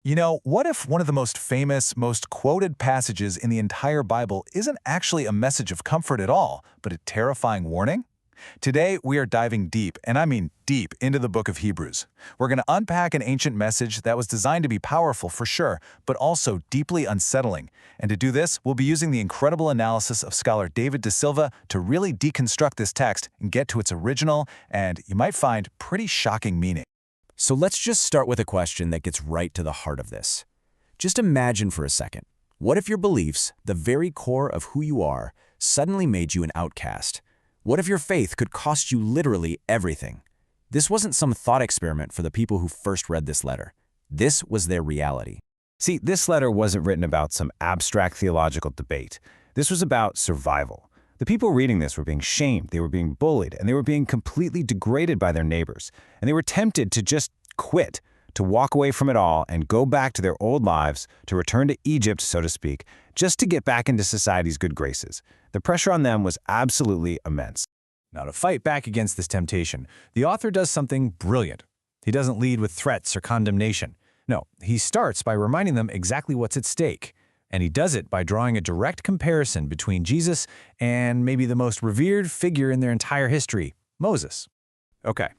What if one of the most famous, most quoted passages in the entire Bible isn't actually a message of comfort at all, but a terrifying warning? Today, we are diving deep, and I mean deep, into the book of Hebrews. We're going to unpack an ancient message that was designed to be powerful for sure, but also deeply unsettling. And to do this, we'll be using the incredible analysis of scholar David deSilva to really deconstruct this text and get to its original and, you might find, pretty shocking meaning. So let's just start with a question that gets right to the heart of this. Just imagine for a second, what if your beliefs, the very core of who you are, suddenly made you an outcast? What if your faith could cost you literally everything? This wasn't some thought experiment for the people who first read this letter. This was their reality. See, this letter wasn't written about some abstract theological debate. This was about survival. The people reading this were being shamed, they were being bullied, and they were being completely degraded by their neighbors. And they were tempted to just quit, to walk away from it all and go back to their old lives, to return to Egypt, so to speak, just to get back into society's good graces. The pressure on them was absolutely immense. Now, to fight back against this temptation, the author does something brilliant. He doesn't lead with threats or condemnation. No, he starts by reminding them exactly what's at stake. And he does it by drawing a direct comparison between Jesus and maybe the most revered figure in their entire history, Moses. Okay,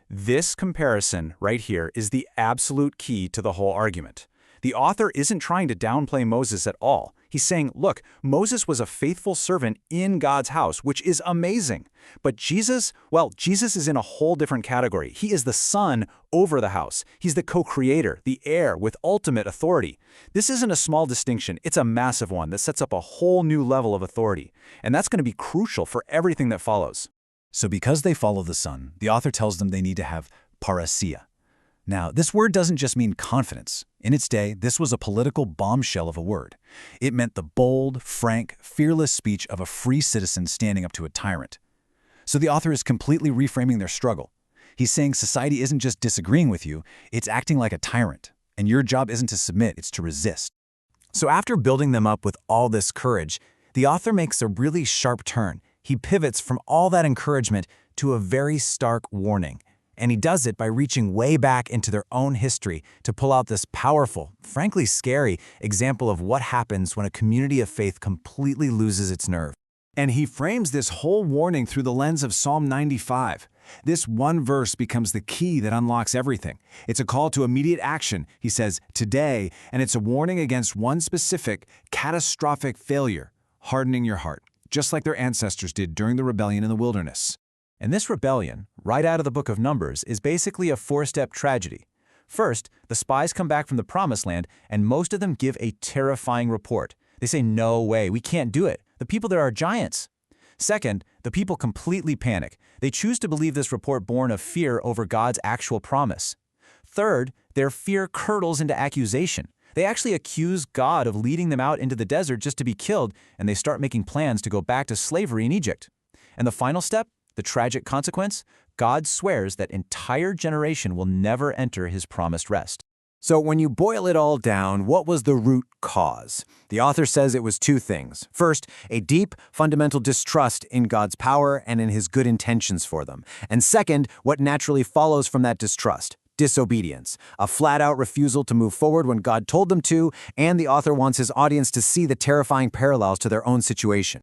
this comparison right here is the absolute key to the whole argument. The author isn't trying to downplay Moses at all. He's saying, look, Moses was a faithful servant in God's house, which is amazing. But Jesus, well, Jesus is in a whole different category. He is the son over the house. He's the co-creator, the heir with ultimate authority. This isn't a small distinction. It's a massive one that sets up a whole new level of authority. And that's going to be crucial for everything that follows. So because they follow the Son, the author tells them they need to have parousia. Now, this word doesn't just mean confidence. In its day, this was a political bombshell of a word. It meant the bold, frank, fearless speech of a free citizen standing up to a tyrant. So the author is completely reframing their struggle. He's saying society isn't just disagreeing with you, it's acting like a tyrant. And your job isn't to submit, it's to resist. So after building them up with all this courage, the author makes a really sharp turn. He pivots from all that encouragement to a very stark warning. And he does it by reaching way back into their own history to pull out this powerful, frankly scary example of what happens when a community of faith completely loses its nerve. And he frames this whole warning through the lens of Psalm 95. This one verse becomes the key that unlocks everything. It's a call to immediate action, he says, today, and it's a warning against one specific, catastrophic failure, hardening your heart, just like their ancestors did during the rebellion in the wilderness. And this rebellion, right out of the book of Numbers, is basically a four-step tragedy. First, the spies come back from the Promised Land, and most of them give a terrifying report. They say, no way, we can't do it. The people there are giants. Second, the people completely panic. They choose to believe this report born of fear over God's actual promise. Third, their fear curdles into accusation. They actually accuse God of leading them out into the desert just to be killed, and they start making plans to go back to slavery in Egypt. And the final step? The tragic consequence? God swears that entire generation will never enter his promised rest. So when you boil it all down, what was the root cause? The author says it was two things. First, a deep, fundamental distrust in God's power and in his good intentions for them. And second, what naturally follows from that distrust. Disobedience, a flat-out refusal to move forward when God told them to, and the author wants his audience to see the terrifying parallels to their own situation.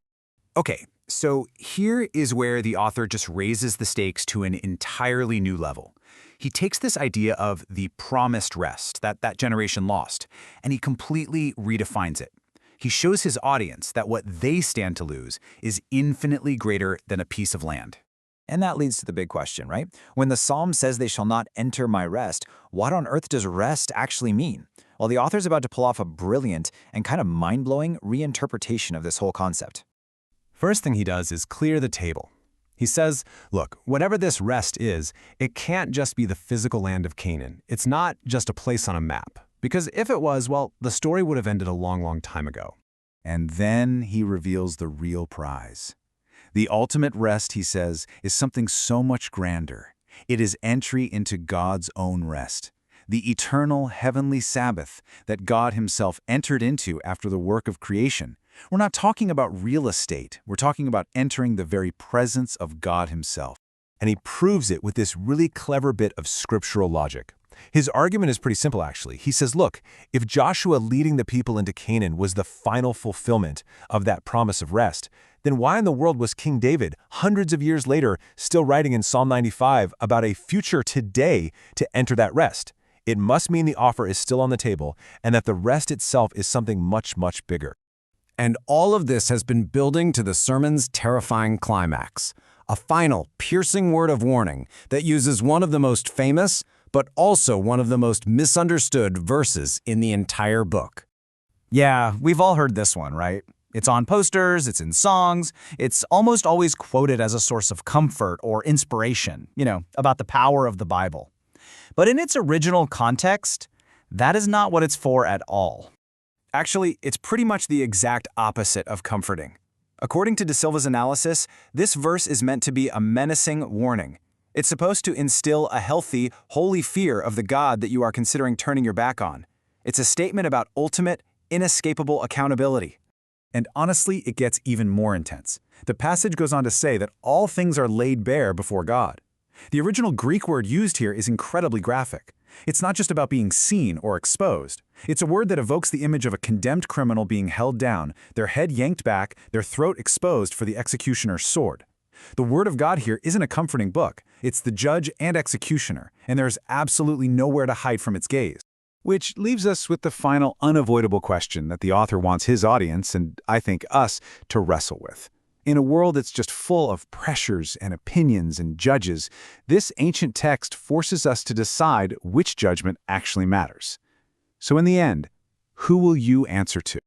Okay, so here is where the author just raises the stakes to an entirely new level. He takes this idea of the promised rest that generation lost, and he completely redefines it. He shows his audience that what they stand to lose is infinitely greater than a piece of land. And that leads to the big question, right? When the psalm says they shall not enter my rest, what on earth does rest actually mean? Well, the author's about to pull off a brilliant and kind of mind-blowing reinterpretation of this whole concept. First thing he does is clear the table. He says, look, whatever this rest is, it can't just be the physical land of Canaan. It's not just a place on a map. Because if it was, well, the story would have ended a long, long time ago. And then he reveals the real prize. The ultimate rest, he says, is something so much grander. It is entry into God's own rest, the eternal heavenly Sabbath that God himself entered into after the work of creation. We're not talking about real estate. We're talking about entering the very presence of God himself. And he proves it with this really clever bit of scriptural logic. His argument is pretty simple, actually. He says, look, if Joshua leading the people into Canaan was the final fulfillment of that promise of rest, then why in the world was King David, hundreds of years later, still writing in Psalm 95 about a future today to enter that rest? It must mean the offer is still on the table and that the rest itself is something much, much bigger. And all of this has been building to the sermon's terrifying climax, a final, piercing word of warning that uses one of the most famous, but also one of the most misunderstood verses in the entire book. Yeah, we've all heard this one, right? It's on posters, it's in songs, it's almost always quoted as a source of comfort or inspiration, about the power of the Bible. But in its original context, that is not what it's for at all. Actually, it's pretty much the exact opposite of comforting. According to deSilva's analysis, this verse is meant to be a menacing warning. It's supposed to instill a healthy, holy fear of the God that you are considering turning your back on. It's a statement about ultimate, inescapable accountability. And honestly, it gets even more intense. The passage goes on to say that all things are laid bare before God. The original Greek word used here is incredibly graphic. It's not just about being seen or exposed. It's a word that evokes the image of a condemned criminal being held down, their head yanked back, their throat exposed for the executioner's sword. The Word of God here isn't a comforting book. It's the judge and executioner, and there's absolutely nowhere to hide from its gaze. Which leaves us with the final unavoidable question that the author wants his audience, and I think us, to wrestle with. In a world that's just full of pressures and opinions and judges, this ancient text forces us to decide which judgment actually matters. So in the end, who will you answer to?